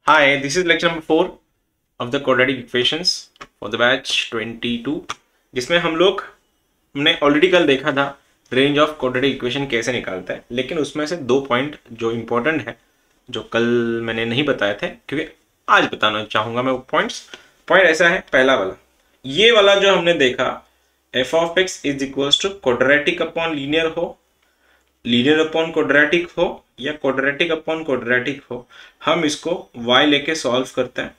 Hi, this is lecture number 4 of the quadratic equations for the batch 22, जिसमें हमने already कल देखा था रेंज ऑफ क्वाड्रेटिक इक्वेशन कैसे निकालता है, लेकिन उसमें से 2 पॉइंट जो इम्पोर्टेंट है जो कल मैंने नहीं बताए थे क्योंकि आज बताना चाहूंगा मैं वो पॉइंट ऐसा है। पहला वाला, ये वाला जो हमने देखा f of x is equals to quadratic upon linear हो, लीनियर अपॉन क्वाड्रेटिक हो या क्वाड्रेटिक अपॉन क्वाड्रेटिक हो, हम इसको y लेके सॉल्व करते हैं।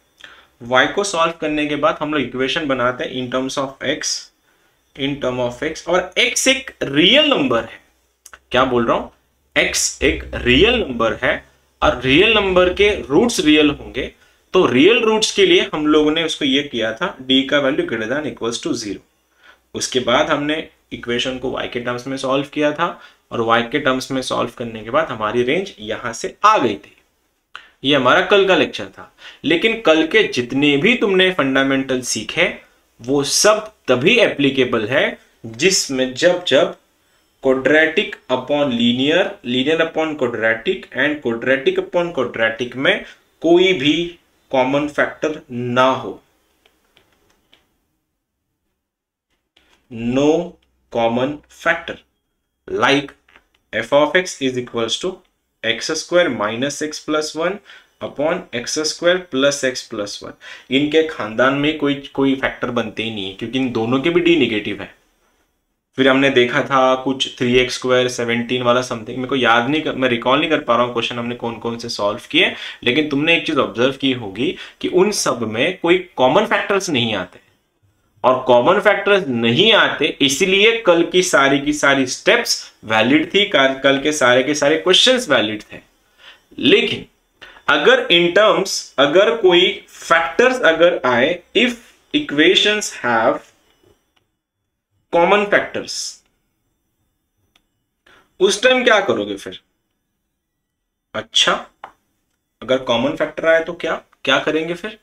y को सॉल्व करने के बाद हम लोग इक्वेशन बनाते हैं in terms of x, in term of x, और x एक रियल नंबर है। क्या बोल रहा हूं? x एक रियल नंबर है और रियल नंबर के रूट्स रियल होंगे, तो रियल रूट्स के लिए हम लोगों ने उसको ये किया था d का value greater than equals to 0। उसके बाद हमने इक्वेशन को y के टर्म्स में सॉल्व किया था और y के टर्म्स में सॉल्व करने के बाद हमारी रेंज यहां से आ गई थी। ये हमारा कल का लेक्चर था, लेकिन कल के जितने भी तुमने फंडामेंटल सीखे वो सब तभी एप्लीकेबल है जिसमें जब quadratic upon linear, linear upon quadratic and quadratic upon quadratic में कोई भी कॉमन फैक्टर ना हो। No common factor like f of x is equals to x square minus x plus 1 upon x square plus x plus 1। इनके खानदान में कोई factor बनते ही नहीं है क्योंकि इन दोनों के भी डी निगेटिव है। फिर हमने देखा था कुछ 3x स्क्वायर 17 वाला समथिंग, मेरे को याद नहीं मैं रिकॉल नहीं कर पा रहा हूँ क्वेश्चन हमने कौन कौन से सॉल्व किए, लेकिन तुमने एक चीज ऑब्जर्व की होगी कि उन सब में कोई कॉमन फैक्टर्स नहीं आते, और कॉमन फैक्टर्स नहीं आते इसलिए कल की सारी स्टेप्स वैलिड थी, कल के सारे क्वेश्चंस वैलिड थे। लेकिन अगर इन टर्म्स अगर कोई फैक्टर्स अगर आए, if equations have common factors, उस टाइम क्या करोगे फिर? अच्छा, अगर कॉमन फैक्टर आए तो क्या करेंगे फिर?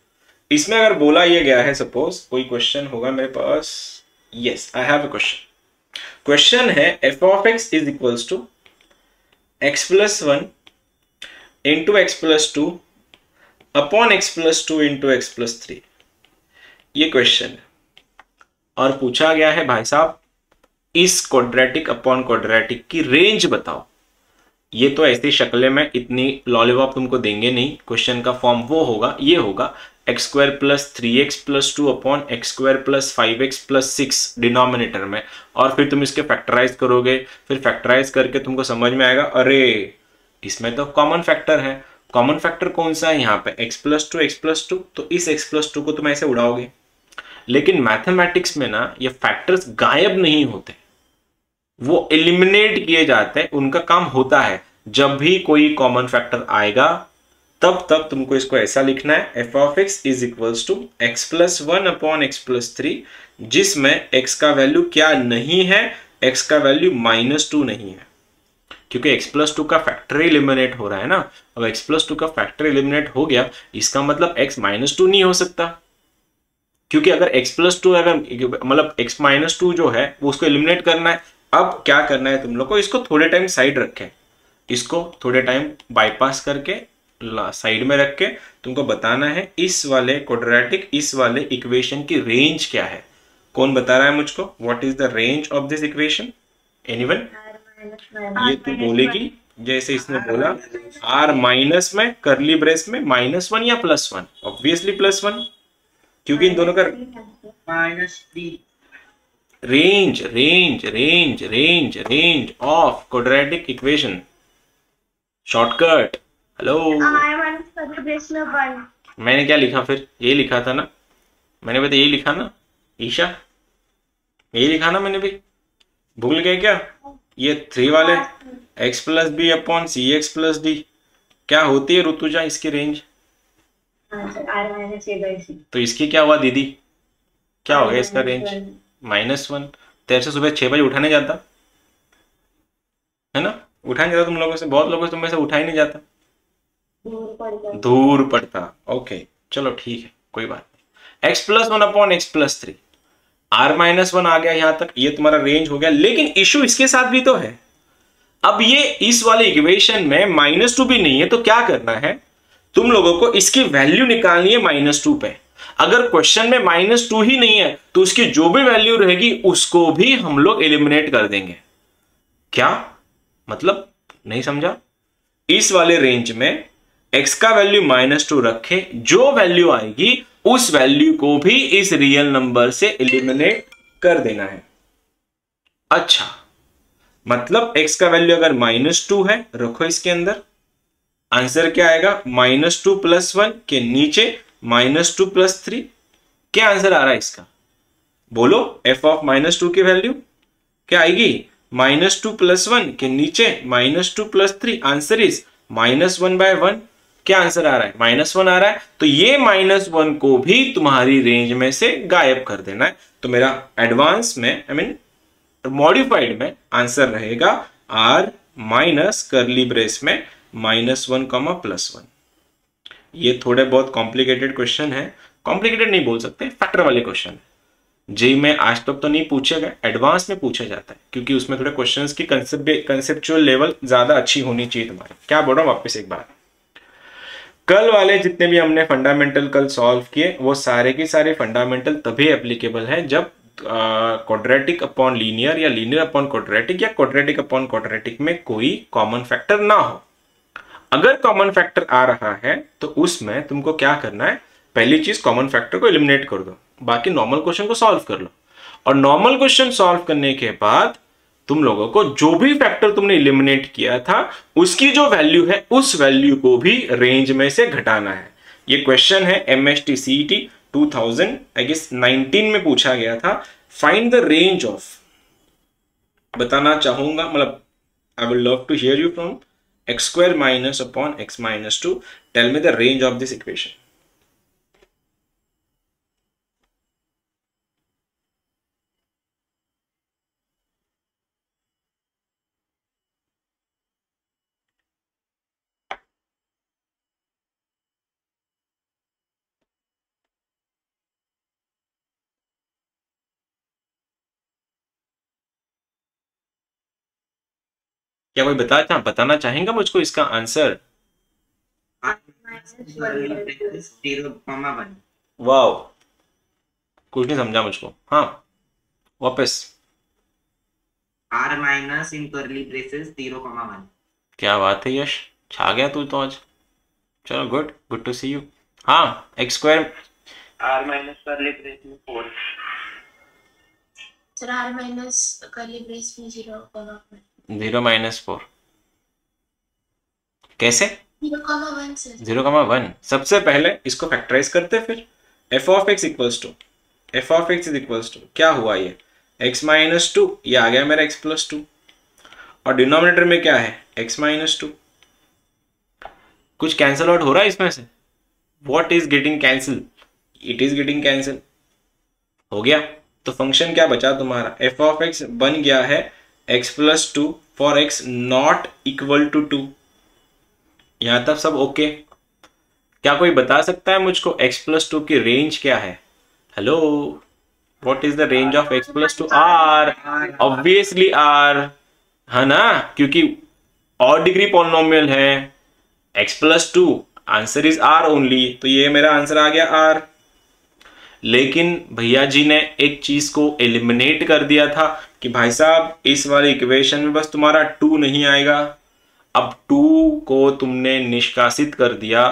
इसमें अगर बोला ये गया है, सपोज कोई क्वेश्चन होगा मेरे पास, yes I have a question है F of x is equals to x plus 1 into X plus 2 upon x plus 2 into X plus 3। ये क्वेश्चन है और पूछा गया है भाई साहब इस क्वाड्रेटिक अपॉन क्वाड्रेटिक की रेंज बताओ। ये तो ऐसी शक्लें में इतनी लॉलीपॉप तुमको देंगे नहीं, क्वेश्चन का फॉर्म वो होगा, ये होगा x square plus 3x plus 2 upon x square plus 5x plus 6 denominator में, और फिर तुम इसके फैक्टराइज करोगे, फिर फैक्टराइज करके तुमको समझ में आएगा अरे इसमें तो कॉमन फैक्टर है। कॉमन फैक्टर कौन सा है यहाँ पे? x प्लस 2 x प्लस 2, तो इस x प्लस 2 को तुम ऐसे उड़ाओगे। लेकिन मैथमेटिक्स में ना ये फैक्टर्स गायब नहीं होते, वो एलिमिनेट किए जाते हैं, उनका काम होता है। जब भी कोई कॉमन फैक्टर आएगा तब तुमको इसको ऐसा लिखना है F of x is equals to x plus 1 upon x plus 3, जिसमें x का वैल्यू क्या नहीं है, x का वैल्यू -2 नहीं है, क्योंकि x प्लस 2 का फैक्टर एलिमिनेट हो रहा है ना। अब x प्लस 2 का फैक्टर एलिमिनेट हो गया, इसका मतलब x -2 नहीं हो सकता, क्योंकि अगर x प्लस 2 अगर मतलब x -2 जो है वो उसको एलिमिनेट करना है। अब क्या करना है तुम लोग को, इसको थोड़े टाइम साइड रखें, इसको थोड़े टाइम बाईपास करके साइड में रख के तुमको बताना है इस वाले क्वाड्रेटिक, इस वाले इक्वेशन की रेंज क्या है। कौन बता रहा है मुझको? What is the range of this equation? Anyone? ये तू बोलेगी जैसे इसने बोला r माइनस में करली ब्रेस में -1 या +1? ऑब्वियसली +1, क्योंकि इन दोनों का -3 range of quadratic equation. Shortcut. Hello, मैंने क्या लिखा फिर? ये लिखा था ना मैंने भी, तो यही लिखा ना ईशा, यही लिखा ना मैंने भी, भूल गए क्या? ये 3 वाले x प्लस बी अपॉन सी एक्स प्लस डी क्या होती है ऋतुजा इसकी रेंज? तो इसकी क्या हुआ दीदी? क्या हो गया इसका रेंज? -1। तेरे से सुबह 6 बजे उठा नहीं जाता है ना, उठा नहीं जाता तुम लोगों से, बहुत लोगों से तुम में से उठा ही नहीं जाता, दूर पड़ता। ओके चलो ठीक है, कोई बात नहीं। x plus 1 upon x plus 3, r-1 आ गया यहां तक, ये तुम्हारा रेंज हो गया। लेकिन इशू इसके साथ भी तो है, अब ये इस वाले इक्वेशन में -2 भी नहीं है, तो क्या करना है? तुम लोगों को इसकी वैल्यू निकालनी है -2 पे। अगर क्वेश्चन में -2 ही नहीं है तो उसकी जो भी वैल्यू रहेगी उसको भी हम लोग एलिमिनेट कर देंगे। क्या मतलब, नहीं समझा? इस वाले रेंज में x का वैल्यू -2 रखे, जो वैल्यू आएगी उस वैल्यू को भी इस रियल नंबर से एलिमिनेट कर देना है। अच्छा, मतलब x का वैल्यू अगर -2 है, रखो इसके अंदर, आंसर क्या आएगा? -2 + 1 के नीचे -2 + 3। क्या आंसर आ रहा है इसका? बोलो, f ऑफ -2 की वैल्यू क्या आएगी? -2 + 1 के नीचे -2 + 3, आंसर इज -1/1। क्या आंसर आ रहा है? -1 आ रहा है। तो ये -1 को भी तुम्हारी रेंज में से गायब कर देना है। तो मेरा एडवांस में मॉडिफाइड में आंसर रहेगा r माइनस कर्ली ब्रेस में -1, +1। ये थोड़े बहुत कॉम्प्लिकेटेड क्वेश्चन है, कॉम्प्लिकेटेड नहीं बोल सकते, फैक्टर वाले क्वेश्चन जेई में आज तक तो नहीं पूछे गए, एडवांस में पूछा जाता है, क्योंकि उसमें थोड़े क्वेश्चंस की कंसेप्चुअल लेवल ज्यादा अच्छी होनी चाहिए तुम्हारी। क्या बोल रहा हूं वापस एक बार, कल वाले जितने भी हमने फंडामेंटल कल सॉल्व किए वो सारे के सारे फंडामेंटल तभी एप्लीकेबल है जब क्वाड्रेटिक अपॉन लीनियर या लीनियर अपॉन क्वाड्रेटिक या क्वाड्रेटिक अपॉन क्वाड्रेटिक में कोई कॉमन फैक्टर ना हो। अगर कॉमन फैक्टर आ रहा है तो उसमें तुमको क्या करना है? पहली चीज, कॉमन फैक्टर को एलिमिनेट कर दो, बाकी नॉर्मल क्वेश्चन को सॉल्व कर लो। और नॉर्मल क्वेश्चन सॉल्व करने के बाद तुम लोगों को जो भी फैक्टर तुमने एलिमिनेट किया था उसकी जो वैल्यू है उस वैल्यू को भी रेंज में से घटाना है। ये क्वेश्चन है MST CET 2019 में पूछा गया था। फाइंड द रेंज ऑफ, बताना चाहूंगा, मतलब I will love to hear you from x² - upon x - 2, tell me the range of this equation. क्या कोई बताना चाहेगा मुझको इसका आंसर? वाओ, कुछ नहीं समझा मुझको। हाँ वापस, r माइनस इन कर्ली ब्रेसेस 0,1। क्या बात है यश, छा गया तू तो आज। चलो गुड टू सी यू। हाँ, x² r minus curly brace में 4। Sir r minus curly brace में 0,1। 0 - 4 कैसे? 0,1 सर। 0,1। सबसे पहले इसको फैक्टराइज करते, फिर f of x इज क्या हुआ? ये x - 2, ये आ गया मेरा x + 2, और डिनोमिनेटर में क्या है? x - 2। कुछ कैंसिल आउट हो रहा है इसमें से? What is getting cancel? It is getting cancel. हो गया। तो फंक्शन क्या बचा तुम्हारा? f of x बन गया है x + 2 for x not equal to 2। यहां तक सब ओके? क्या कोई बता सकता है मुझको x + 2 की रेंज क्या है? Hello, what is the range of x + 2? r, obviously r है ना, क्योंकि और डिग्री पॉलिनोमियल है। x + 2 answer is r only, तो ये मेरा आंसर आ गया r। लेकिन भैया जी ने एक चीज को एलिमिनेट कर दिया था कि भाई साहब इस वाले इक्वेशन में बस तुम्हारा 2 नहीं आएगा। अब 2 को तुमने निष्कासित कर दिया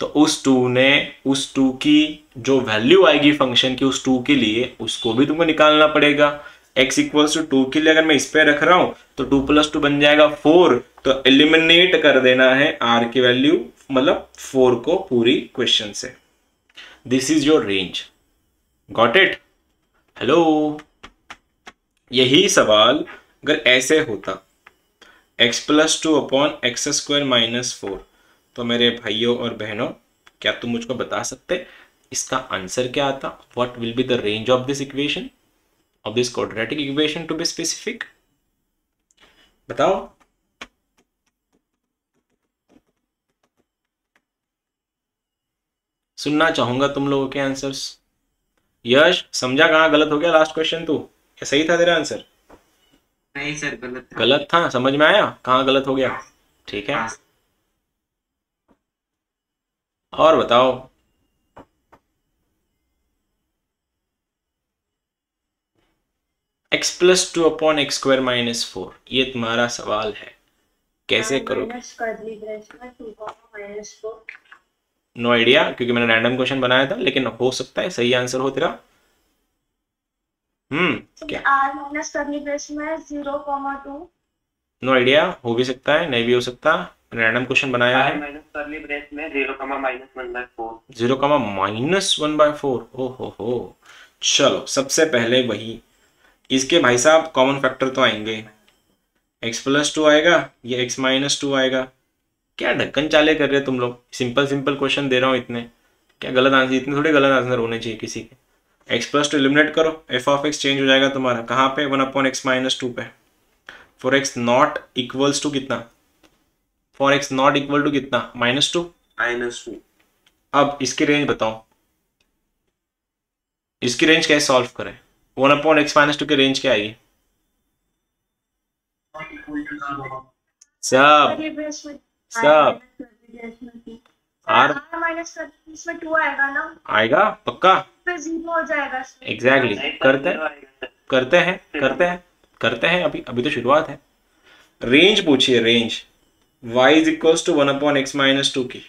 तो उस 2 की जो वैल्यू आएगी फंक्शन की उस 2 के लिए, उसको भी तुमको निकालना पड़ेगा। x = 2 के लिए अगर मैं इस पे रख रहा हूं तो 2 + 2 बन जाएगा 4। तो एलिमिनेट कर देना है r की वैल्यू, मतलब 4 को पूरी क्वेश्चन से। This is your range, got it? Hello, यही सवाल अगर ऐसे होता x + 2 upon x² - 4, तो मेरे भाइयों और बहनों, क्या तुम मुझको बता सकते इसका आंसर क्या आता? What will be the range of this equation, of this quadratic equation to be specific? बताओ। सुनना चाहूंगा तुम लोगों के आंसर्स। यश, समझा कहाँ गलत हो गया लास्ट क्वेश्चन तू, क्या सही था तेरा आंसर? नहीं सर, गलत था। गलत था, समझ में आया कहाँ गलत हो गया? ठीक है, और बताओ। x plus 2 upon x square minus 4, ये तुम्हारा सवाल है, कैसे करोगे? नो आइडिया, क्योंकि मैंने रैंडम क्वेश्चन बनाया था, लेकिन हो सकता है सही आंसर हो तेरा। क्या? r माइनस करली ब्रेस में 0,2। नो आइडिया, हो भी सकता है, नहीं भी हो सकता, रैंडम क्वेश्चन बनाया है। माइनस करली ब्रेस में 0,-1/4। 0,-1/4, ओ हो। चलो सबसे पहले वही, इसके भाई साहब कॉमन फैक्टर तो आएंगे, x प्लस 2 आएगा, ये x माइनस 2 आएगा। क्या ढक्कन चाले कर रहे हो तुम लोग? सिंपल सिंपल क्वेश्चन दे रहा हूँ इतने, क्या गलत आंसर, इतने थोड़े गलत आंसर होने चाहिए किसी के। x प्लस 2 एलिमिनेट करो, f ऑफ x चेंज हो जाएगा तुम्हारा कहाँ पे, 1/x माइनस 2 पे। For x not equals to कितना, for x not equal to कितना, -2। अब इसकी रेंज बताओ, इसकी रेंज कैसे सॉल्व करें? 1/x माइनस 2 की रेंज क्या आएगी? सब आर माइनस इसमें 2 आएगा ना, आएगा पक्का, फिर 0 हो जाएगा। एग्जैक्टली करते हैं अभी तो शुरुआत है। रेंज पूछिए, range y is equals to 1/x minus 2 की।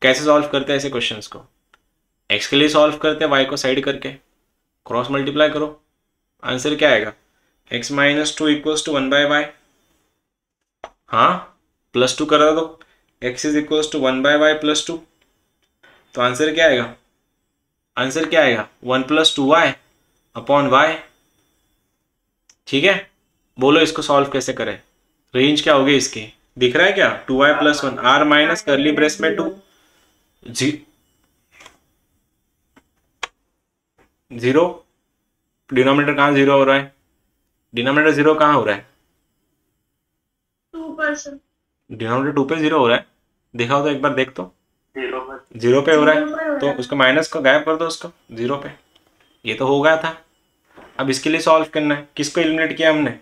कैसे सॉल्व करते हैं ऐसे क्वेश्चंस को? x के लिए सॉल्व करते हैं, y को साइड करके क्रॉस मल्टीप्लाई करो, आंसर क्या आएगा, x minus 2 equals to 1/y। हाँ, +2 करा दो, x is equals to 1/y plus 2, तो आंसर क्या आएगा, 1 + 2y अपॉन y। ठीक है, बोलो इसको सॉल्व कैसे करें, रेंज क्या होगी इसकी, दिख रहा है क्या, 2y + 1, r माइनस करली ब्रेस में 2, 0, डिनोमिनेटर कहाँ 0 हो रहा है, डिनोमिनेटर 0 कहाँ हो रहा है, 2%। डिनोमिनेटर 2 पे 0 हो रहा है, दिखाओ तो एक बार, देख तो 0 पे हो रहा है, तो उसको माइनस को गायब कर दो, उसको 0 पे, ये तो हो गया था। अब इसके लिए सॉल्व करना है, किसको एलिमिनेट किया हमने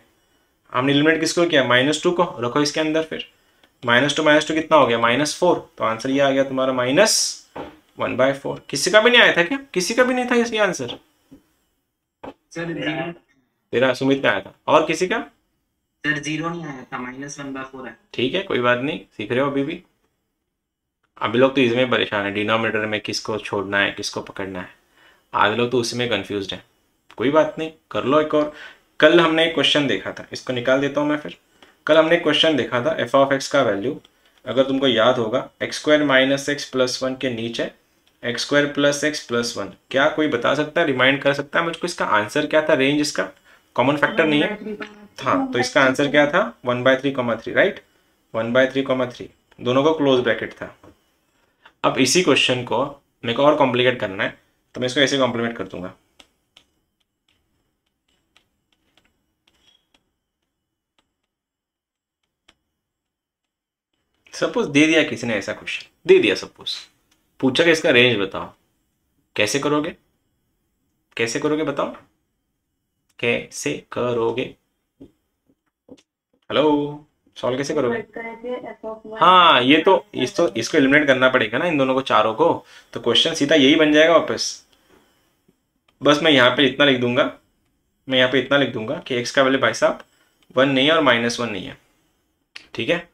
एलिमिनेट किसको किया, -2 को रखो इसके अंदर, फिर -2 कितना हो गया, -4, तो आंसर ये आ गया तुम्हारा -1/4। किसी का भी नहीं आया था क्या, किसी का भी नहीं था इसका आंसर, तेरा सुमित का आया था, और किसी का? सर 0 नहीं आया था, -1/4 है। ठीक है, कोई बात नहीं, सीख रहे हो अभी भी। अभी लोग तो इसमें परेशान है, डिनोमिनेटर में किसको छोड़ना है किसको पकड़ना है, आधे लोग तो उसमें कंफ्यूज्ड है। कोई बात नहीं, कर लो एक और। कल हमने एक क्वेश्चन देखा था, इसको निकाल देता हूँ मैं फिर। कल हमने एक क्वेश्चन देखा था, f ऑफ x का वैल्यू, अगर तुमको याद होगा, x² - x + 1 के नीचे x² + x + 1, क्या कोई बता सकता है, रिमाइंड कर सकता है मुझको इसका आंसर क्या था, रेंज इसका, कॉमन फैक्टर नहीं है। हाँ, तो इसका आंसर क्या था, 1/3, राइट, 1/3, दोनों को क्लोज ब्रैकेट था। अब इसी क्वेश्चन को मेरे को और कॉम्प्लिकेट करना है, तो मैं इसको ऐसे कॉम्प्लीमेंट कर दूंगा। सपोज दे दिया किसी ने ऐसा क्वेश्चन दे दिया, सपोज पूछा कि इसका रेंज बताओ, कैसे करोगे, बताओ, कैसे करोगे, हेलो, सॉल्व कैसे करोगे? हाँ, ये तो इसको एलिमिनेट करना पड़ेगा ना, इन दोनों को, चारों को, तो क्वेश्चन सीधा यही बन जाएगा वापस। बस मैं यहाँ पे इतना लिख दूंगा, कि x का वैल्यू भाई साहब 1 नहीं है और -1 नहीं है। ठीक है,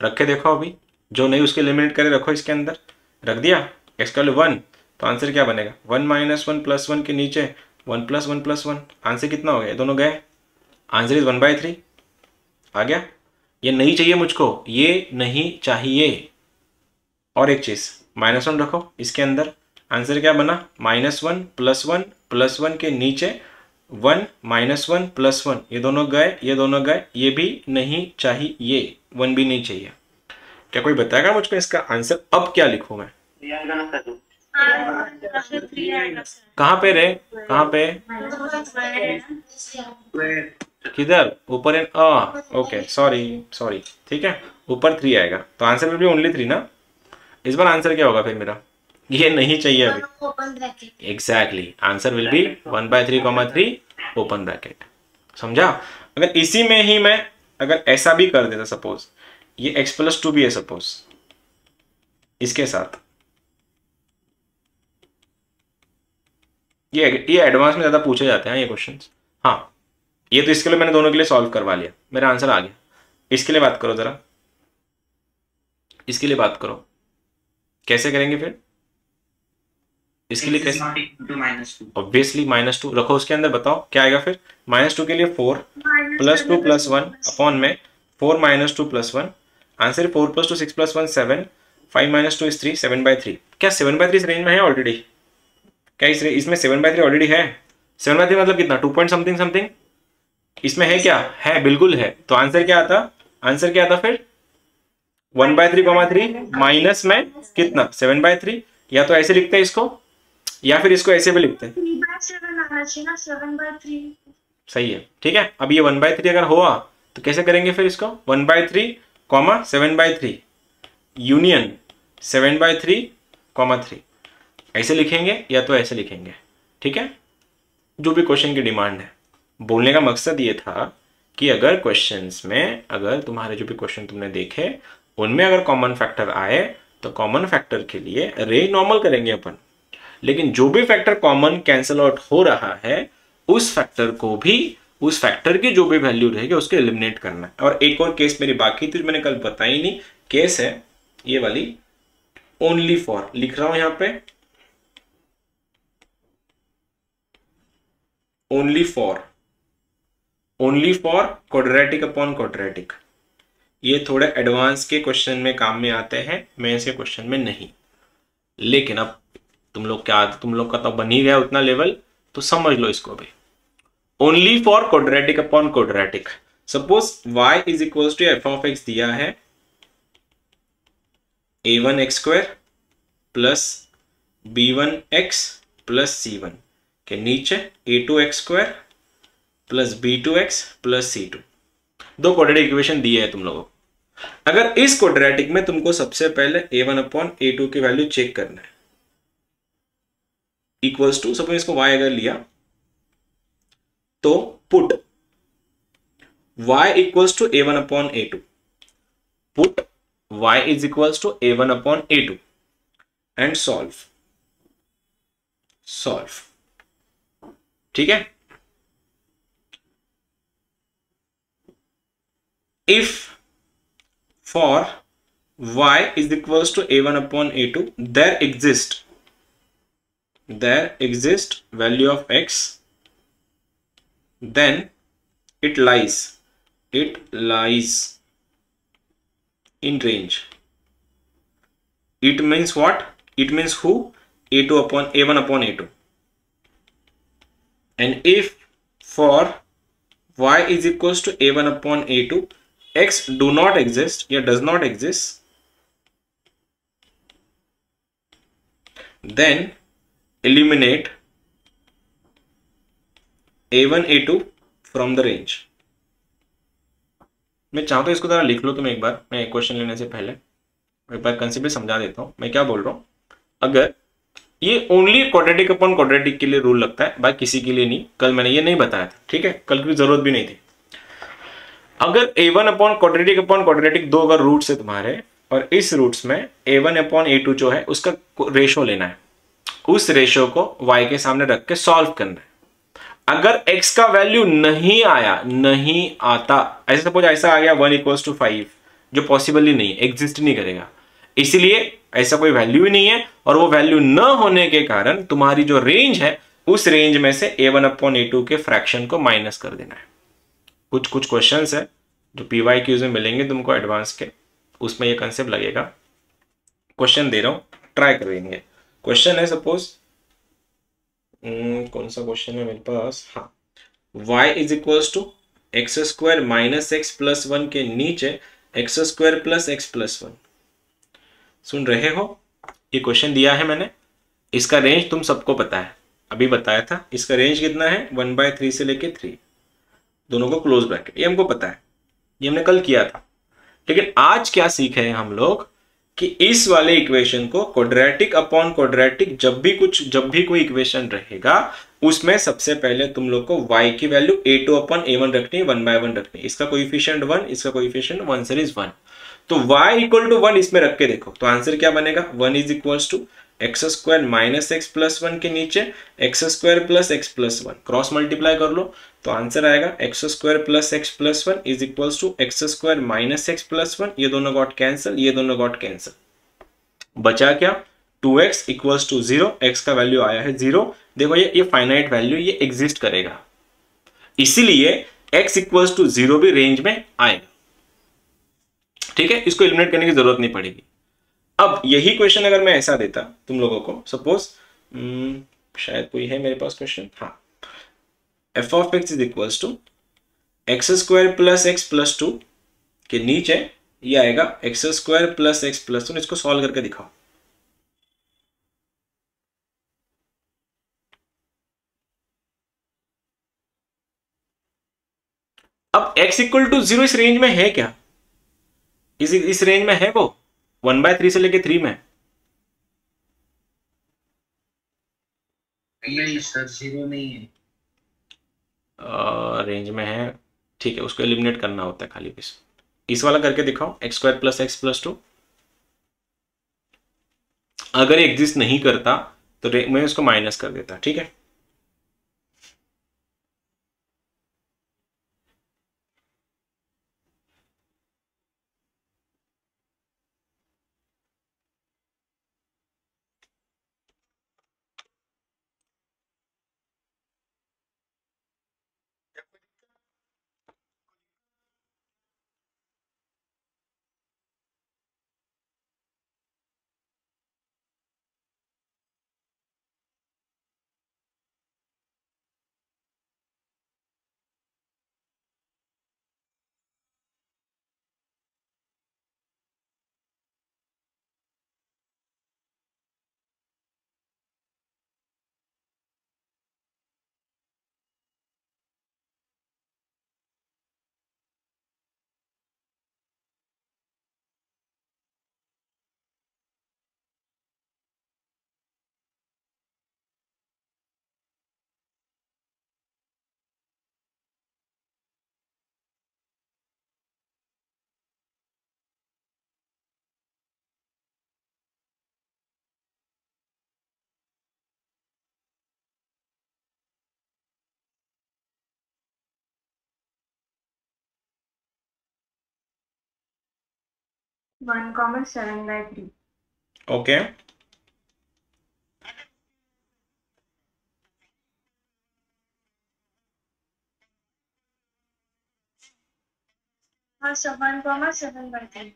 रखे देखो, अभी जो नहीं उसके एलिमिनेट करे रखो इसके अंदर, रख दिया, x का वैल्यू 1, तो आंसर क्या बनेगा, 1 - 1 + 1 के नीचे 1 + 1 + 1, आंसर कितना हो गया, दोनों गए, आंसर इज 1/3 आ गया। ये नहीं चाहिए मुझको, ये नहीं चाहिए। और एक चीज, -1 रखो इसके अंदर, आंसर क्या बना, -1 + 1 + 1 के नीचे 1 - 1 + 1, ये दोनों गए, ये भी नहीं चाहिए, 1 भी नहीं चाहिए। क्या कोई बताएगा मुझको इसका आंसर अब क्या लिखूं मैं? कहाँ पे रे, कहाँ पे, किधर, ऊपर एंड ओके, सॉरी, ठीक है, ऊपर 3 आएगा, तो आंसर विल बी ओनली 3 ना। इस बार आंसर क्या होगा फिर मेरा, ये नहीं चाहिए अभी, exactly, answer will be 1/3, open bracket, समझा। अगर इसी में ही मैं अगर ऐसा भी कर देता, सपोज ये x + 2 भी है, सपोज इसके साथ। ये एडवांस में ज्यादा पूछे जाते हैं ये क्वेश्चंस। हाँ, ये तो इसके लिए मैंने दोनों के लिए सॉल्व करवा लिया, मेरा आंसर आ गया। इसके लिए बात करो जरा, इसके लिए बात करो, कैसे करेंगे फिर इसके लिए? कैसे? ऑब्वियसली -2 रखो उसके अंदर, बताओ क्या आएगा फिर। -2 के लिए 4 + 2 + 1 अपॉन में 4 - 2 + 1, आंसर 4 + 2 6 + 1 7, 5 - 2 is 3, 7/3। क्या 7/3 इस रेंज में है ऑलरेडी? क्या इसमें 7/3 ऑलरेडी है? 7/3 मतलब कितना, 2 पॉइंट समथिंग समथिंग इसमें है क्या? है, बिल्कुल है। तो आंसर क्या आता? आंसर क्या आता फिर? 1/3, 3 माइनस में कितना 7/3। या तो ऐसे लिखते हैं इसको, या फिर इसको ऐसे भी लिखते हैं। 3/7 आना चाहिए ना, 7/3। सही है, ठीक है। अब ये 1/3 अगर हुआ तो कैसे करेंगे फिर इसको? 1/3, 7/3 यूनियन 7/3, 3 ऐसे लिखेंगे या तो ऐसे लिखेंगे, ठीक है। जो भी क्वेश्चन की डिमांड है, बोलने का मकसद ये था कि अगर क्वेश्चंस में, अगर तुम्हारे जो भी क्वेश्चन तुमने देखे उनमें अगर कॉमन फैक्टर आए तो कॉमन फैक्टर के लिए रेंज नॉर्मल करेंगे अपन, लेकिन जो भी फैक्टर कॉमन कैंसिल आउट हो रहा है उस फैक्टर को भी, उस फैक्टर की जो भी वैल्यू रहेगी उसको एलिमिनेट करना है। और एक और केस मेरी बाकी थी जो मैंने कल बताई नहीं, केस है ये वाली, ओनली फॉर लिख रहा हूं यहां पे, only for quadratic upon quadratic. ये थोड़े एडवांस के क्वेश्चन में काम में आते हैं, मेंस के क्वेश्चन में नहीं। लेकिन अब तुम लोग का तो बन ही गया उतना लेवल, तो समझ लो इसको भी। Only for quadratic upon quadratic. Suppose y is equal to f(x) दिया है a1x² plus b1x plus c1 के नीचे a2x² plus b2x plus c2। दो क्वाड्रेटिक इक्वेशन दिए है तुम लोगों को। अगर इस क्वाड्रेटिक में तुमको सबसे पहले a1/a2 की वैल्यू चेक करना है, इक्वल्स टू, सपोज इसको y अगर लिया तो put y equals to a1/a2, put y is equals to a1/a2 and solve, ठीक है। If for y is equals to a1/a2, there exists value of x, then it lies in range. It means what? It means who? a1/a2. And if for y is equals to a1/a2, x do not exist या does not exist, then eliminate a1/a2 from the range. मैं चाहता हूं इसको जरा लिख लो तुम एक बार, मैं क्वेश्चन लेने से पहले एक बार कंसेप्ट समझा देता हूं मैं क्या बोल रहा हूं। अगर ये ओनली क्वाड्रेटिक अपॉन क्वाड्रेटिक के लिए रूल लगता है, बाकी किसी के लिए नहीं। कल मैंने ये नहीं बताया था, ठीक है, कल की जरूरत भी नहीं थी। अगर a1/क्वाड्रेटिक दो अगर रूट्स है तुम्हारे, और इस रूट्स में a1/a2 जो है उसका रेशो लेना है, उस रेशो को y के सामने रख के सॉल्व करना है। अगर x का वैल्यू नहीं आता, ऐसे सपोज ऐसा आ गया 1=5, जो पॉसिबल ही नहीं, एग्जिस्ट नहीं करेगा, इसलिए ऐसा कोई वैल्यू ही नहीं है, और वो वैल्यू न होने के कारण तुम्हारी जो रेंज है उस रेंज में से a1/a2 के फ्रैक्शन को माइनस कर देना है। कुछ क्वेश्चंस है जो PYQs में मिलेंगे तुमको एडवांस के, उसमें ये कंसेप्ट लगेगा। क्वेश्चन दे रहा हूं, ट्राई करेंगे। क्वेश्चन है सपोज, कौन सा क्वेश्चन है मेरे पास, हाँ, y is equals to x² minus x plus 1 के नीचे x² प्लस x प्लस 1। सुन रहे हो? ये क्वेश्चन दिया है मैंने, इसका रेंज तुम सबको पता है, अभी बताया था। इसका रेंज कितना है? 1/3 से लेके 3, दोनों को क्लोज ब्रैकेट, ये हमको पता है, ये हमने कल किया था। लेकिन आज क्या सीखे हैं हम लोग कि इस वाले इक्वेशन को क्वाड्रेटिक अपॉन क्वाड्रेटिक, जब भी कोई इक्वेशन रहेगा उसमें सबसे पहले तुम लोग को y की वैल्यू a2/a1 रखनी है, 1/1 रखनी है। इसका कोएफिशिएंट 1, इसका कोएफिशिएंट 1 सीरीज 1। तो y इक्वल टू 1 इसमें रख के देखो तो आंसर क्या बनेगा, 1 is equals to x square minus x plus 1 के नीचे x square plus x plus 1 cross multiply कर लो तो आंसर आएगा x square plus x plus 1 is equals to x square minus x plus 1, ये दोनों गॉट कैंसिल, ये दोनों गॉट कैंसिल, बचा क्या 2x इक्वल्स टू 0, x का वैल्यू आया है 0। देखो ये फाइनाइट वैल्यू ये एग्जिस्ट करेगा, इसीलिए x इक्वल्स टू 0 भी रेंज में आएगा। ठीक है, इसको एलिमिनेट करने की जरूरत नहीं पड़ेगी। अब यही क्वेश्चन अगर मैं ऐसा देता तुम लोगों को, सपोज शायद कोई है मेरे पास क्वेश्चन, हाँ, f of x is equals to x square plus x plus 2 के नीचे ये आएगा x square plus x plus 2, इसको सॉल्व करके दिखाओ। अब x इक्वल टू 0 इस रेंज में है क्या, इस रेंज में है वो 1/3 से लेके 3 में नहीं सर 0 नहीं है, रेंज में है। ठीक है, उसको एलिमिनेट करना होता है खाली बस, इस वाला करके दिखाओ x square plus x plus 2। अगर एग्जिस्ट नहीं करता तो मैं उसको माइनस कर देता। ठीक है, One comma 7/3. ओके हाँ, so 1 comma 7/3.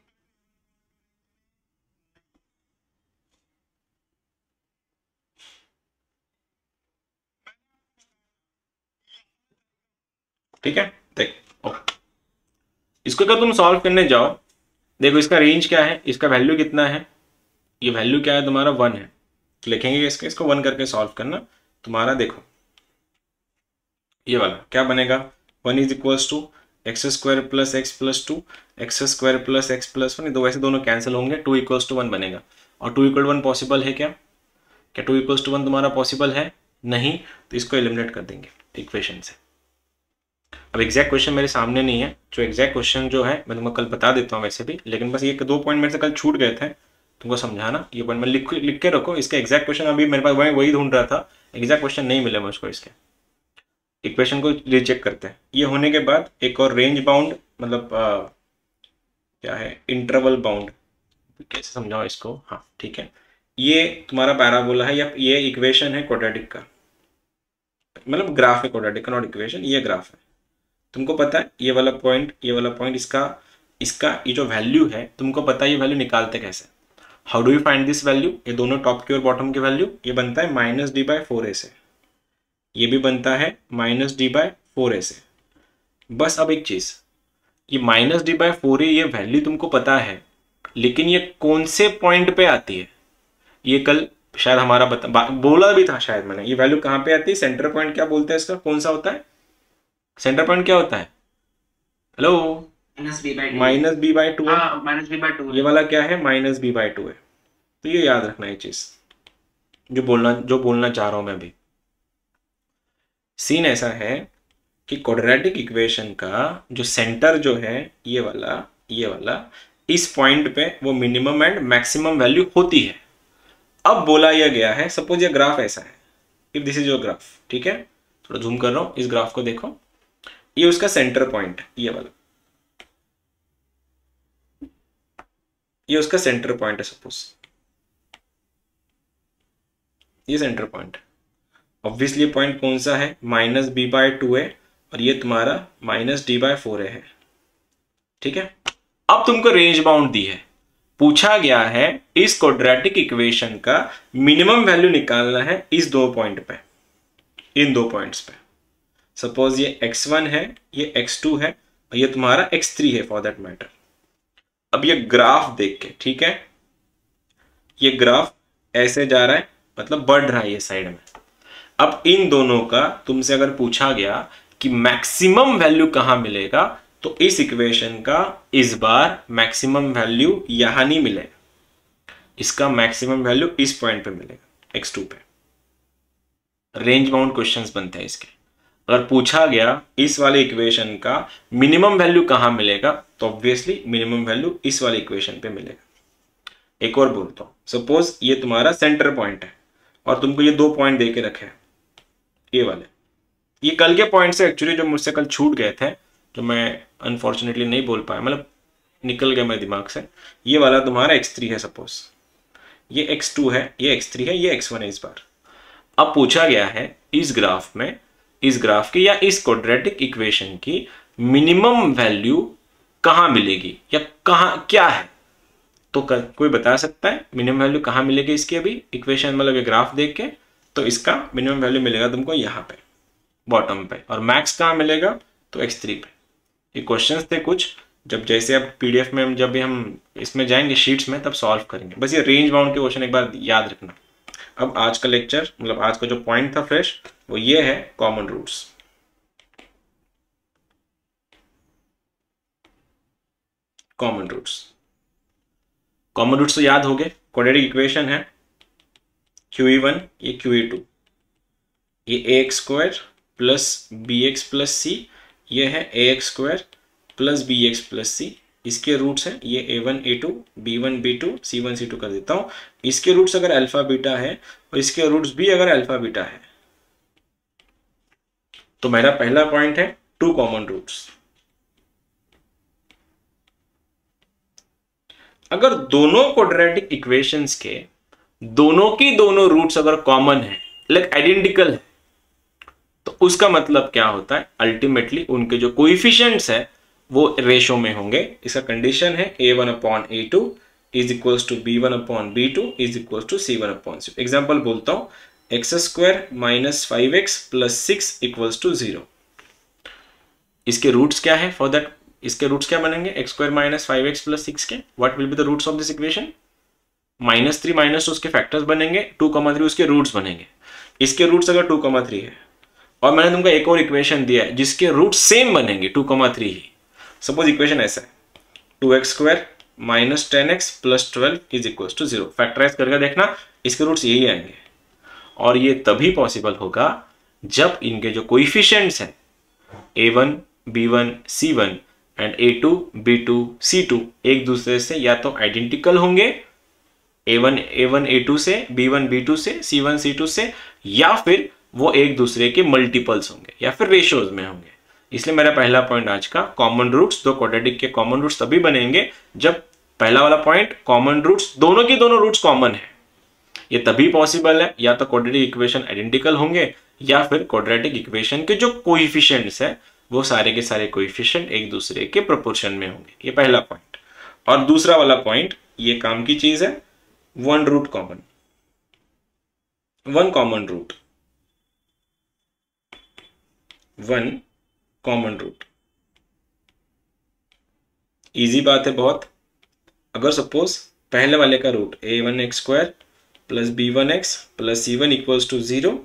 ठीक है, देख इसको अगर तुम सॉल्व करने जाओ, देखो इसका रेंज क्या है, इसका वैल्यू कितना है, ये वैल्यू क्या है तुम्हारा 1 है, तो लिखेंगे इसको 1 करके सॉल्व करना। तुम्हारा देखो ये वाला क्या बनेगा, 1 is equals to x square plus x plus 2 x square plus x plus 1, दो वैसे दोनों कैंसिल होंगे, 2 इक्वल्स टू 1 बनेगा। और 2 इक्वल 1 पॉसिबल है क्या, 2 इक्वल्स टू 1 तुम्हारा पॉसिबल है नहीं, तो इसको एलिमिनेट कर देंगे इक्वेशन से। अब एग्जैक्ट क्वेश्चन मेरे सामने नहीं है, जो एग्जैक्ट क्वेश्चन जो है मैं तुमको कल बता देता हूँ वैसे भी, लेकिन बस ये 2 पॉइंट मेरे से कल छूट गए थे तुमको समझाना, ये पॉइंट मैं लिख के रखो। इसका एग्जैक्ट क्वेश्चन अभी मेरे पास वही ढूंढ रहा था, एग्जैक्ट क्वेश्चन नहीं मिले मुझको, इसके इक्वेशन को रिचेक करते हैं। ये होने के बाद एक और रेंज बाउंड, मतलब क्या है, इंटरवल बाउंड, कैसे समझाओ इसको, हाँ ठीक है, ये तुम्हारा पैराबोला है, या ये इक्वेशन है क्वाड्रेटिक का, मतलब ग्राफ है क्वाड्रेटिक का, नॉट इक्वेशन, ये ग्राफ है। तुमको पता है ये वाला पॉइंट इसका ये जो वैल्यू है तुमको पता है ये वैल्यू निकालते कैसे, how do you find this value, ये दोनों टॉप की और बॉटम की वैल्यू, ये बनता है -d/4a से, ये भी बनता है -d/4a से। बस अब एक चीज, ये -d/4a ये वैल्यू तुमको पता है, लेकिन ये कौन से पॉइंट पे आती है, ये कल शायद हमारा बोला भी था शायद मैंने, ये वैल्यू कहाँ पे आती है, सेंटर पॉइंट क्या बोलते हैं इसका, कौन सा होता है सेंटर पॉइंट, क्या होता है, हेलो, -b/2, -b/2, ये वाला क्या है -b/2 है। तो ये याद रखना ये चीज, जो बोलना चाह रहा हूं मैं भी। सीन ऐसा है कि क्वाड्रेटिक इक्वेशन का जो सेंटर जो है ये वाला इस पॉइंट पे वो मिनिमम एंड मैक्सिमम वैल्यू होती है। अब बोला यह गया है, सपोज ये ग्राफ ऐसा है, if this is your graph, ठीक है, थोड़ा जूम कर रहा हूं, इस ग्राफ को देखो, ये उसका सेंटर पॉइंट, ये वाला, ये उसका सेंटर पॉइंट है, सपोज ये सेंटर पॉइंट। ऑब्वियसली पॉइंट कौन सा है, -b/2 है, और ये तुम्हारा -d/4 है, ठीक है। अब तुमको रेंज बाउंड दी है, पूछा गया है इस क्वाड्रेटिक इक्वेशन का मिनिमम वैल्यू निकालना है इस दो पॉइंट पे, इन दो पॉइंट्स पे। सपोज ये x1 है, ये x2 है, और ये तुम्हारा x3 है फॉर दैट मैटर। अब ये ग्राफ देख के, ठीक है, ये ग्राफ ऐसे जा रहा है, मतलब बढ़ रहा है ये साइड में। अब इन दोनों का तुमसे अगर पूछा गया कि मैक्सिमम वैल्यू कहां मिलेगा, तो इस इक्वेशन का इस बार मैक्सिमम वैल्यू यहां नहीं मिलेगा, इसका मैक्सिमम वैल्यू इस पॉइंट पे मिलेगा, x2 पे। रेंज बाउंड क्वेश्चंस बनते हैं इसके। अगर पूछा गया इस वाले इक्वेशन का मिनिमम वैल्यू कहां मिलेगा, तो ऑब्वियसली मिनिमम वैल्यू इस वाले इक्वेशन पे मिलेगा। एक और बोलता हूं, सपोज ये तुम्हारा सेंटर पॉइंट है और तुमको ये दो पॉइंट देके रखे हैं, ये वाले, ये कल के पॉइंट से एक्चुअली जो मुझसे कल छूट गए थे, जो मैं अनफॉर्चुनेटली नहीं बोल पाया, मतलब निकल गया मेरे दिमाग से। ये वाला तुम्हारा x3 है, सपोज ये x2 है, ये x3 है, ये x1 है इस बार। अब पूछा गया है इस ग्राफ में, इस ग्राफ की या इस क्वाड्रेटिक इक्वेशन की मिनिमम वैल्यू कहां मिलेगी या कहां क्या है, तो कोई बता सकता है मिनिमम वैल्यू कहां मिलेगी इसकी? अभी इक्वेशन मतलब ये ग्राफ देख के, तो इसका मिनिमम वैल्यू मिलेगा तुमको यहाँ पे बॉटम पे, और मैक्स कहां मिलेगा, तो x3 पे। ये क्वेश्चंस थे कुछ, जब जैसे अब पीडीएफ में जब भी हम इसमें जाएंगे शीट्स में तब सॉल्व करेंगे। बस ये रेंज बाउंड के क्वेश्चन एक बार याद रखना। अब आज का लेक्चर, मतलब आज का जो पॉइंट था फ्रेश, वो ये है कॉमन रूट्स। कॉमन रूट्स तो याद हो गए। क्वाड्रेटिक इक्वेशन है QE1, ये QE2, ये ax² plus bx plus c, ये है ax² plus bx plus c। इसके रूट्स हैं ये a1 a2 b1 b2 c1 c2 कर देता हूं। इसके रूट्स अगर अल्फा बीटा है और इसके रूट्स भी अगर अल्फा बीटा है, तो मेरा पहला पॉइंट है 2 कॉमन रूट्स। अगर दोनों क्वाड्रेटिक इक्वेशंस के दोनों की दोनों रूट्स अगर कॉमन है, लाइक आइडेंटिकल है, तो उसका मतलब क्या होता है, अल्टीमेटली उनके जो कोएफिशिएंट्स है वो रेशो में होंगे। इसका कंडीशन है a1/a2 is equals to b1/b2 is equals to c1/c। Example बोलता हूं, x² minus 5x plus 6 equals to 0। इसके रूट्स क्या है फॉर दैट, इसके रूट्स क्या बनेंगे, x² माइनस 5x प्लस 6 के, what will be the roots of this equation, -3 minus उसके फैक्टर्स बनेंगे, 2,3 उसके रूट्स बनेंगे। इसके रूट्स अगर 2,3 है, और मैंने तुमको एक और इक्वेशन दिया है जिसके रूट सेम बनेंगे 2,3 ही। सपोज इक्वेशन ऐसा है, 2x² minus 10x plus 12 is equals to 0। Factorize करके देखना, इसके रूट्स यही आएंगे, और ये तभी पॉसिबल होगा जब इनके जो कोएफिशिएंट्स हैं a1 b1 c1 and a2 b2 c2 एक दूसरे से या तो आइडेंटिकल होंगे, a1 a2 से, b1 b2 से, c1 c2 से, या फिर वो एक दूसरे के मल्टीपल्स होंगे या फिर रेशियोज में होंगे। इसलिए मेरा पहला पॉइंट आज का, कॉमन रूट्स, दो क्वाड्रेटिक के कॉमन रूट्स तभी बनेंगे जब पहला वाला पॉइंट कॉमन रूट्स, दोनों की दोनों रूट्स कॉमन है। ये तभी पॉसिबल है, या तो क्वाड्रेटिक इक्वेशन आइडेंटिकल होंगे या फिर क्वाड्रेटिक इक्वेशन के जो कोएफिशिएंट्स है वो सारे के सारे कोएफिशिएंट एक दूसरे के प्रोपोर्शन में होंगे। ये पहला पॉइंट। और दूसरा वाला पॉइंट, ये काम की चीज है, one root common, one common root, one common root. Easy बात है बहुत। अगर सपोज पहले वाले का root a1x² plus b1x plus c1 equals to 0,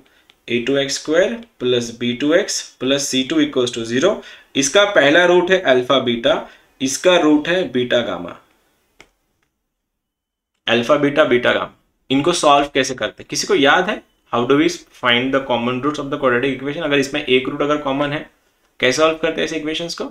a2x² plus b2x plus c2 equals to 0, इसका पहला रूट है अल्फा बीटा, इसका रूट है beta gamma. Alpha beta beta gamma, इनको सॉल्व कैसे करते हैं, किसी को याद है? How do we find the common roots of the quadratic equation? अगर इसमें एक रूट अगर कॉमन है, कैसे सॉल्व करते हैं इस इक्वेशंस को?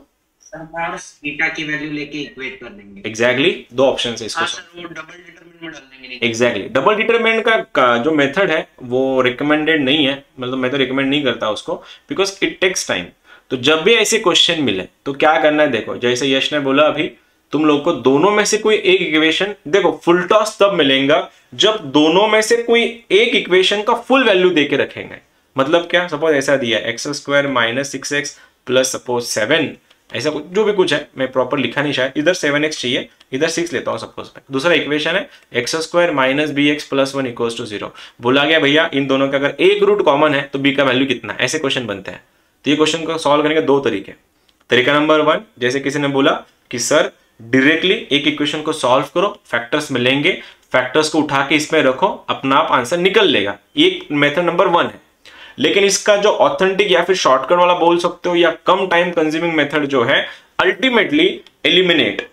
और बीटा की वैल्यू लेके इक्वेट कर देंगे। एग्जैक्टली दो ऑप्शन है इसको। हाँ सर, वो डबल डिटरमिनेंट में डाल देंगे। एग्जैक्टली डबल डिटरमिनेंट का जो मेथड है वो रिकमेंडेड नहीं है, मतलब मैं तो रिकमेंड नहीं करता उसको, बिकॉज इट टेक्स टाइम। तो जब भी ऐसे क्वेश्चन मिले तो क्या करना है, देखो जैसे यश ने बोला अभी, तुम लोग को दोनों में से कोई एक इक्वेशन, देखो फुल टॉस तब मिलेगा जब दोनों में से कोई एक इक्वेशन का फुल वैल्यू दे के रखेंगे। मतलब क्या, सपोज ऐसा दिया x square minus 6x plus suppose 7, ऐसा कुछ जो भी कुछ है, मैं प्रॉपर लिखा नहीं शायद, इधर 7x चाहिए, इधर 6 लेता हूं सपोज मैं। दूसरा इक्वेशन है x square minus b x plus 1 equals to 0। बोला गया भैया इन दोनों का अगर एक रूट कॉमन है तो बी का वैल्यू कितना है, ऐसे क्वेश्चन बनते हैं। तो ये क्वेश्चन को सॉल्व करने के दो तरीके। तरीका नंबर 1, जैसे किसी ने बोला कि सर डायरेक्टली एक इक्वेशन को सॉल्व करो, फैक्टर्स मिलेंगे, फैक्टर्स को उठा के इसमें रखो, अपना आप आंसर निकल लेगा, ये मेथड नंबर 1 है। लेकिन इसका जो ऑथेंटिक या फिर शॉर्टकट वाला बोल सकते हो या कम टाइम कंज्यूमिंग मेथड जो है, ultimately eliminate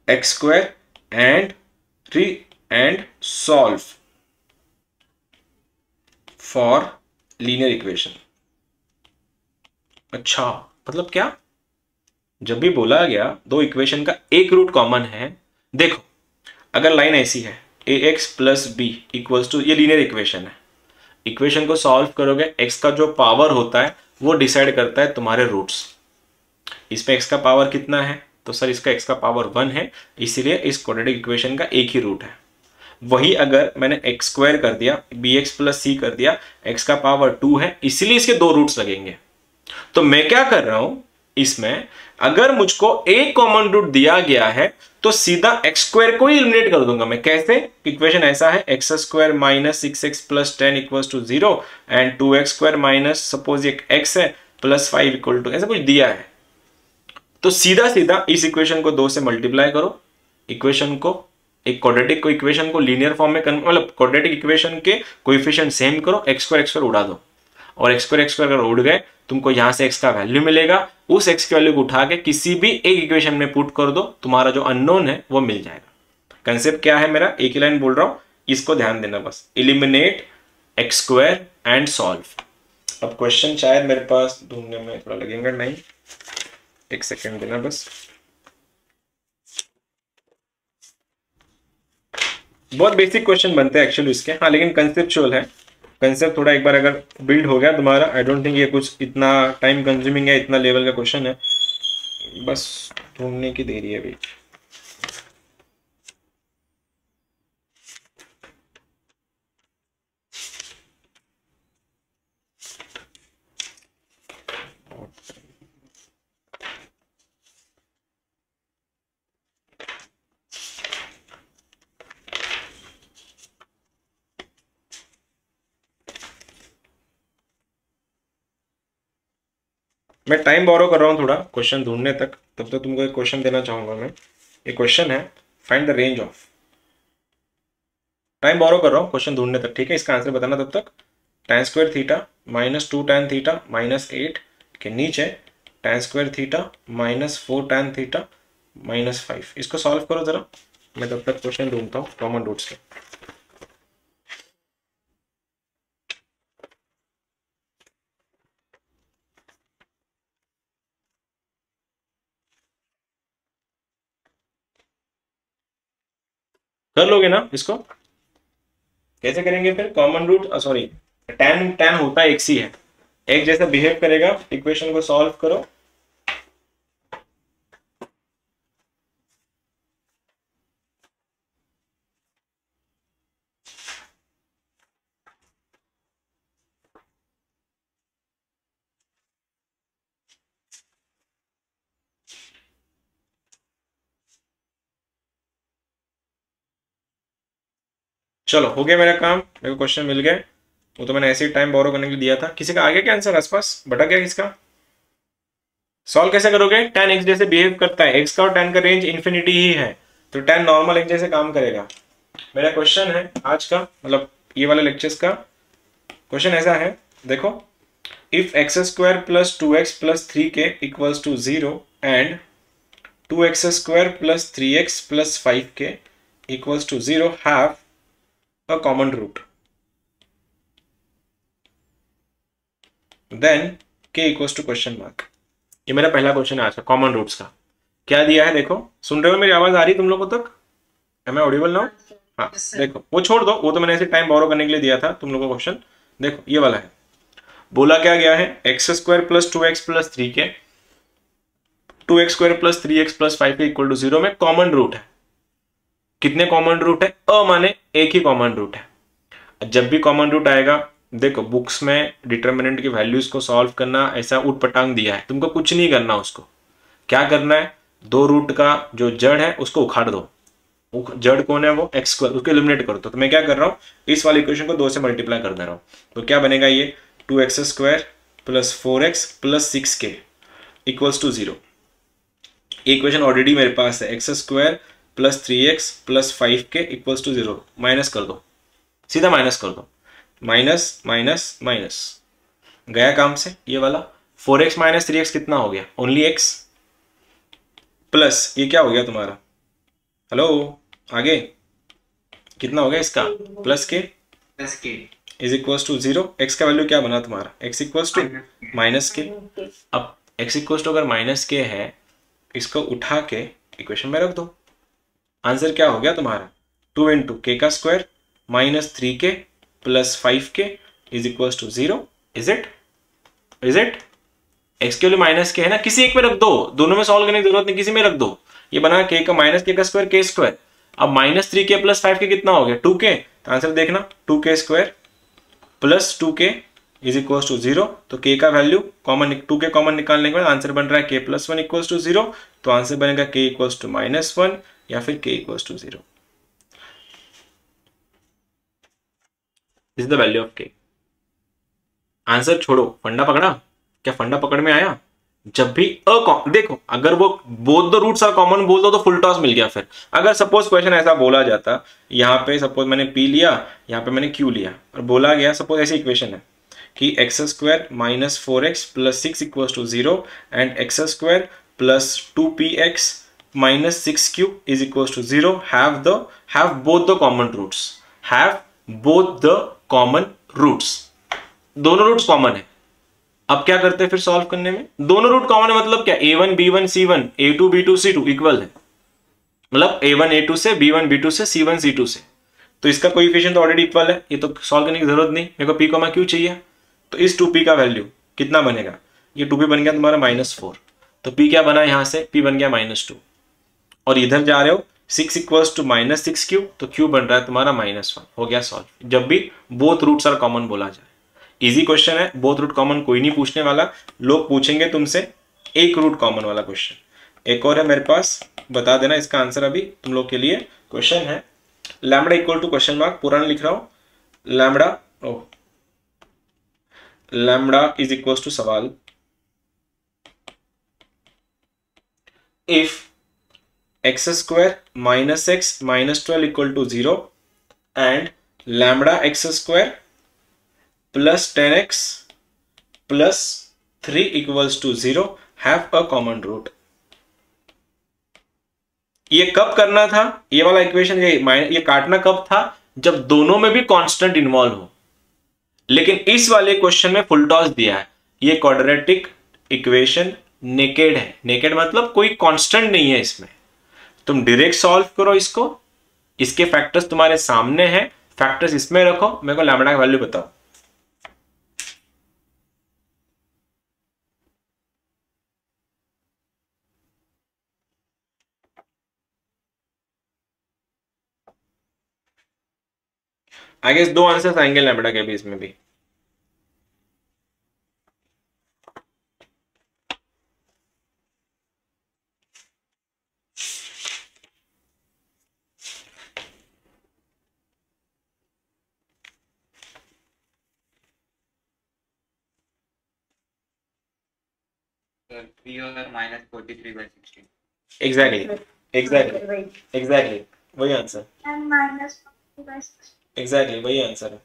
x square and solve for linear equation. अच्छा मतलब क्या, जब भी बोला गया दो इक्वेशन का एक रूट कॉमन है, देखो अगर लाइन ऐसी है ax plus b equals to, ये लीनियर इक्वेशन है, इक्वेशन को सॉल्व करोगे x का जो पावर होता है वो डिसाइड करता है तुम्हारे रूट्स। इसमें x का पावर कितना है, तो सर इसका x का पावर 1 है, इसीलिए इस क्वाड्रेटिक इक्वेशन का एक ही रूट है। वही अगर मैंने x स्क्वायर कर दिया, bx प्लस सी कर दिया, x का पावर 2 है, इसीलिए इसके दो रूट्स लगेंगे। तो मैं क्या कर रहा हूं इसमें, अगर मुझको एक कॉमन रूट दिया गया है तो सीधा एक्स स्क्वायर को ही एलिमिनेट कर दूंगा मैं। कैसे, इक्वेशन ऐसा है x square minus 6x plus 10 equals to 0 and 2x square minus suppose एक x है प्लस 5 इक्वल टू, ऐसा कुछ दिया है। तो सीधा सीधा इस इक्वेशन को 2 से मल्टीप्लाई करो, इक्वेशन को एक क्वाड्रेटिक को इक्वेशन को लीनियर फॉर्म में, मतलब क्वाड्रेटिक इक्वेशन के कोएफिशिएंट सेम करो, एक्स स्क्वायर उड़ा दो, और एक्स स्क्वायर अगर उड़ गए तुमको यहां से x का वैल्यू मिलेगा, उस x की वैल्यू को उठा के किसी भी एक इक्वेशन में पुट कर दो, तुम्हारा जो अननोन है वो मिल जाएगा। कंसेप्ट क्या है मेरा, एक ही लाइन बोल रहा हूं, इसको ध्यान देना बस, eliminate x square and solve. अब क्वेश्चन शायद मेरे पास ढूंढने में थोड़ा लगेगा, नहीं एक सेकेंड देना बस। बहुत बेसिक क्वेश्चन बनते हैं एक्चुअली इसके, हाँ लेकिन कंसेप्चुअल है। कंसेप्ट थोड़ा एक बार अगर बिल्ड हो गया तुम्हारा, आई डोंट थिंक ये कुछ इतना टाइम कंज्यूमिंग है, इतना लेवल का क्वेश्चन है, बस ढूंढने की देरी है अभी। मैं टाइम बोरो कर रहा हूँ थोड़ा क्वेश्चन ढूंढने तक, तब तो तुमको एक क्वेश्चन देना चाहूंगा मैं। एक क्वेश्चन है, find the range of, time borrow कर रहा हूँ क्वेश्चन ढूंढने तक, ठीक है, इसका आंसर बताना तब तक। tan square theta minus 2 tan theta minus 8 के नीचे tan square theta minus 4 tan theta minus 5, इसको सॉल्व करो जरा, मैं तब तक क्वेश्चन ढूंढता हूँ कॉमन रूट्स के। कर लोगे ना इसको, कैसे करेंगे फिर, कॉमन रूट, सॉरी tan होता है एक सी है, एक जैसा बिहेव करेगा, इक्वेशन को सॉल्व करो। चलो हो गया मेरा काम, मेरे को क्वेश्चन मिल गए, वो तो मैंने ऐसे ही टाइम बोरो करने के लिए दिया था। किसी का आ गया क्या आंसर आसपास, बटा गया किसका, सॉल्व कैसे करोगे, tan x जैसे बिहेव करता है, x का और tan का रेंज इन्फिनिटी ही है, तो tan नॉर्मल x जैसे काम करेगा। मेरा क्वेश्चन है आज का, मतलब ये वाले लेक्चर्स का क्वेश्चन ऐसा है, देखो if x square plus 2x plus 3k equals to 0 and 2x square plus 3x plus 5k equals to 0 have a common root, then k equals to question mark. ये मेरा पहला क्वेश्चन है आज का कॉमन रूट्स का। क्या दिया है देखो, सुन रहे हो मेरी आवाज आ रही तुम लोगों तक? Am I audible now? हाँ देखो, वो छोड़ दो, वो तो मैंने ऐसे टाइम बोरो करने के लिए दिया था तुम लोगों को क्वेश्चन। देखो ये वाला है, बोला क्या गया है x square plus 2x plus 3 के 2x square plus 3x plus 5 के इक्वल टू 0 में कॉमन रूट है। कितने कॉमन रूट है? अ माने एक ही कॉमन रूट है। जब भी कॉमन रूट आएगा, देखो बुक्स में डिटर्मिनेंट की वैल्यूज को सॉल्व करना ऐसा उठ पटांग दिया है, तुमको कुछ नहीं करना। उसको क्या करना है, दो रूट का जो जड़ है उसको उखाड़ दो। जड़ कौन है? वो एक्स स्क्वायर, उसको एलिमिनेट कर दो। तो मैं क्या कर रहा हूँ, इस वाली इक्वेशन को 2 से मल्टीप्लाई कर दे रहा हूँ। तो क्या बनेगा ये 2x square plus 4x plus 6k equals to 0। Equation already मेरे पास है, x square plus 3x plus 5k equals to 0। Minus कर दो, सीधा माइनस कर दो, माइनस माइनस माइनस गया काम से। ये वाला 4x माइनस 3x कितना हो गया? ओनली x प्लस ये क्या हो गया तुम्हारा, हेलो आगे कितना हो गया इसका, प्लस के इज इक्वल्स टू 0। x का वैल्यू क्या बना तुम्हारा, x इक्वल्स टू माइनस के। अब x इक्वल्स टू अगर माइनस के है, इसको उठा के इक्वेशन में रख दो। आंसर क्या हो गया तुम्हारा, 2 इंटू के का square minus 3k plus 5k is equals to 0। Is it? Is it? x के लिए माइनस के है ना, किसी एक में रख दो, दोनों में सॉल्व करने की जरूरत नहीं, किसी में रख दो। ये बना k का माइनस के का स्क्वायर k स्क्वायर। अब माइनस 3k प्लस 5k कितना हो गया, 2k। तो आंसर देखना 2k square plus 2k is equals to 0। तो k का वैल्यू कॉमन, 2k कॉमन निकालने के बाद आंसर बन रहा है k प्लस 1 इक्वल्स टू 0। तो आंसर बनेगा k इक्वल्स टू माइनस 1 या फिर k equals to 0। This is the value of k। Answer छोड़ो, फंडा पकड़ा क्या? फंडा पकड़ में आया? जब भी देखो, अगर वो both the roots are common बोल दो तो फुल टॉस मिल गया। फिर अगर सपोज क्वेश्चन ऐसा बोला जाता, यहाँ पे सपोज मैंने p लिया, यहाँ पे मैंने q लिया, और बोला गया सपोज ऐसी इक्वेशन है कि x square minus 4x plus 6 equals to 0 and x square plus 2px minus 6q is equals to 0 have both the common roots. Have both the common roots, दोनों रूट्स कॉमन है। अब क्या करते हैं फिर सॉल्व करने में, दोनों रूट कॉमन है मतलब क्या, a1 b1 c1 a2 b2 c2 equal है, मतलब a1 a2 से b1 b2 से c1 c2 से। तो इसका कोएफिशिएंट तो ऑलरेडी इक्वल है, ये तो सॉल्व करने की जरूरत नहीं। मेरे को p कॉमा q चाहिए, तो इस 2p का वैल्यू कितना बनेगा, ये 2p बन गया तुम्हारा -4। तो p क्या बना यहाँ से, p बन गया -2। और इधर जा रहे हो 6 इक्वल्स टू -6q, तो q बन रहा है तुम्हारा -1। हो गया सॉल्व, जब भी बोथ रूट्स आर कॉमन बोला जाए। इजी क्वेश्चन है, बोथ रूट कॉमन कोई नहीं पूछने वाला, लोग पूछेंगे तुमसे एक रूट कॉमन वाला क्वेश्चन। एक और है मेरे पास, बता देना इसका आंसर अभी तुम लोग के लिए। क्वेश्चन है lambda equal to question mark, पुराना लिख रहा हूं, लैम्बडा इज इक्वल टू सवाल if x square minus x minus 12 equal to 0 and lambda x square plus 10x plus 3 equals to 0 have a common root. ये कब करना था, ये वाला इक्वेशन, ये काटना कब था, जब दोनों में भी कांस्टेंट इन्वॉल्व हो। लेकिन इस वाले क्वेश्चन में फुल टॉस दिया है, ये क्वाड्रेटिक इक्वेशन नेकेड है। नेकेड मतलब कोई कांस्टेंट नहीं है इसमें। तुम डायरेक्ट सॉल्व करो इसको, इसके फैक्टर्स तुम्हारे सामने हैं, फैक्टर्स इसमें रखो, मेरे को लैम्बडा का वैल्यू बताओ। आई गेस 2 आंसर्स आएंगे लैम्बडा के भी इसमें भी। -43/16। एग्जैक्टली वही आंसर, एग्जैक्टली वही आंसर है।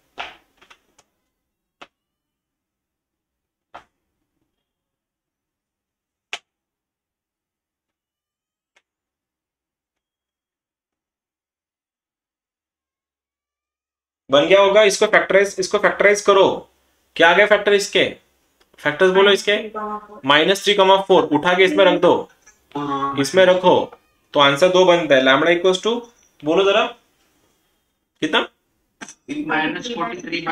बन गया होगा, इसको फैक्टराइज करो। क्या आ गया फैक्टर इसके, फैक्टर्स बोलो इसके, -3,4 उठा के इसमें रख दो, इसमें रखो तो आंसर 2 बनता है। लैम्बडा इक्वल्स टू, बोलो जरा कितना, -43/3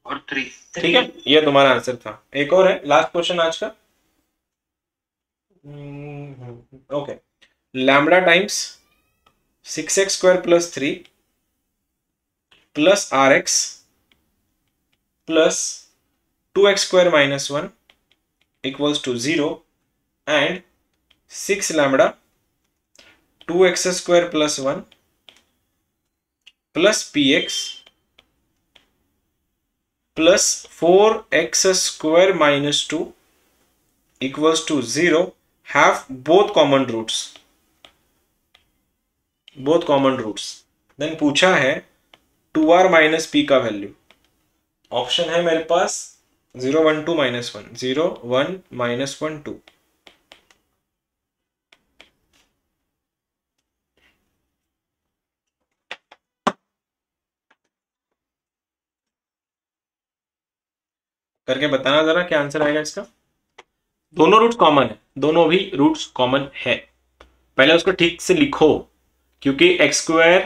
और 3। ठीक है, ये तुम्हारा आंसर था। एक और है, लास्ट क्वेश्चन आज का। Okay, lambda times 6x² + 3 + rx + 2x² - 1 = 0 and 6 lambda 2x² + 1 plus px plus 4x² - 2 = 0 have both common roots। Then पूछा है 2r - p का वैल्यू। ऑप्शन है मेरे पास 0 1 2 -1, 0 1 -1 2। करके बताना जरा क्या आंसर आएगा इसका। दोनों रूट्स कॉमन है, दोनों भी रूट्स कॉमन है। पहले उसको ठीक से लिखो, क्योंकि x²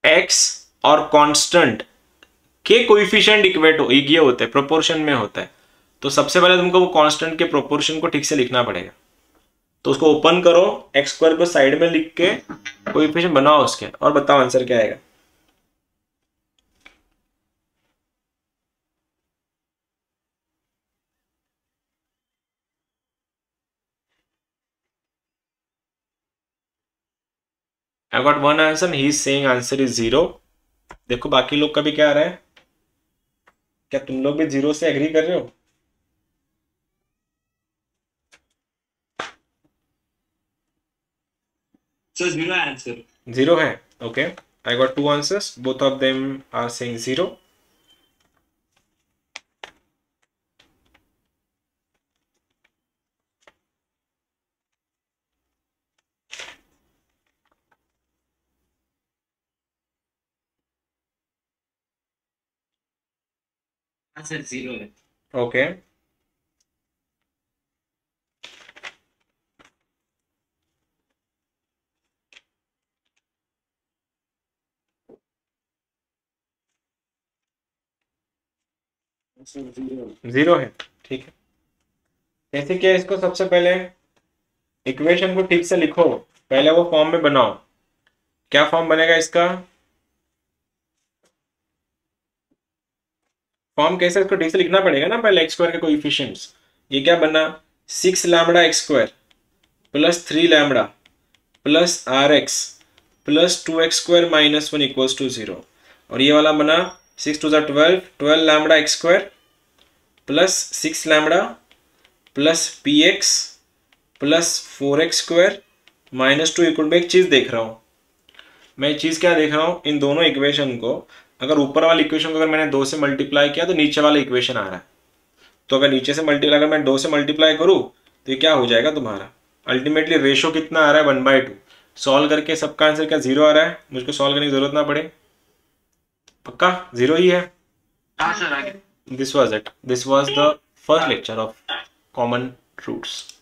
x और कांस्टेंट के कोएफिशिएंट इक्वेट हो, ये होते हैं, प्रोपोर्शन में होता है। तो सबसे पहले तुमको वो कांस्टेंट के प्रोपोर्शन को ठीक से लिखना पड़ेगा। तो उसको ओपन करो, x² को साइड में लिख के कोएफिशिएंट बनाओ उसके, और बताओ आंसर क्या आएगा। I got one answer, he is saying answer is 0। देखो बाकी लोग का भी क्या आ रहा है, क्या तुम लोग भी 0 से एग्री कर रहे हो? So 0 answer। 0 है, okay। I got 2 answers, both of them are saying 0। Answer 0 है। ओके, जीरो है, ठीक है। कैसे किया इसको, सबसे पहले इक्वेशन को ठीक से लिखो, पहले वो फॉर्म में बनाओ। क्या फॉर्म बनेगा इसका, फॉर्म कैसे, इसको ठीक से लिखना पड़ेगा ना पहले। x² के कोएफिशिएंट्स, ये क्या बना, 6 lambda x² + 3 lambda + rx + 2x² - 1 = 0। और ये वाला बना 6 2 12, 12 lambda x² + 6 lambda + px + 4x² - 2 = एक चीज देख रहा हूं मैं, चीज क्या देख रहा हूं, इन दोनों इक्वेशन को, अगर ऊपर वाली इक्वेशन को अगर मैंने 2 से मल्टीप्लाई किया तो नीचे वाला इक्वेशन आ रहा है। तो अगर नीचे से मल्टीप्लाई, अगर मैं 2 से मल्टीप्लाई करूं तो ये क्या हो जाएगा तुम्हारा, अल्टीमेटली रेशो कितना आ रहा है, 1/2। सॉल्व करके सबका आंसर क्या 0 आ रहा है, मुझको सॉल्व करने की जरूरत ना पड़े, पक्का 0 ही है। हाँ सर, आगे। This was the first lecture of common roots.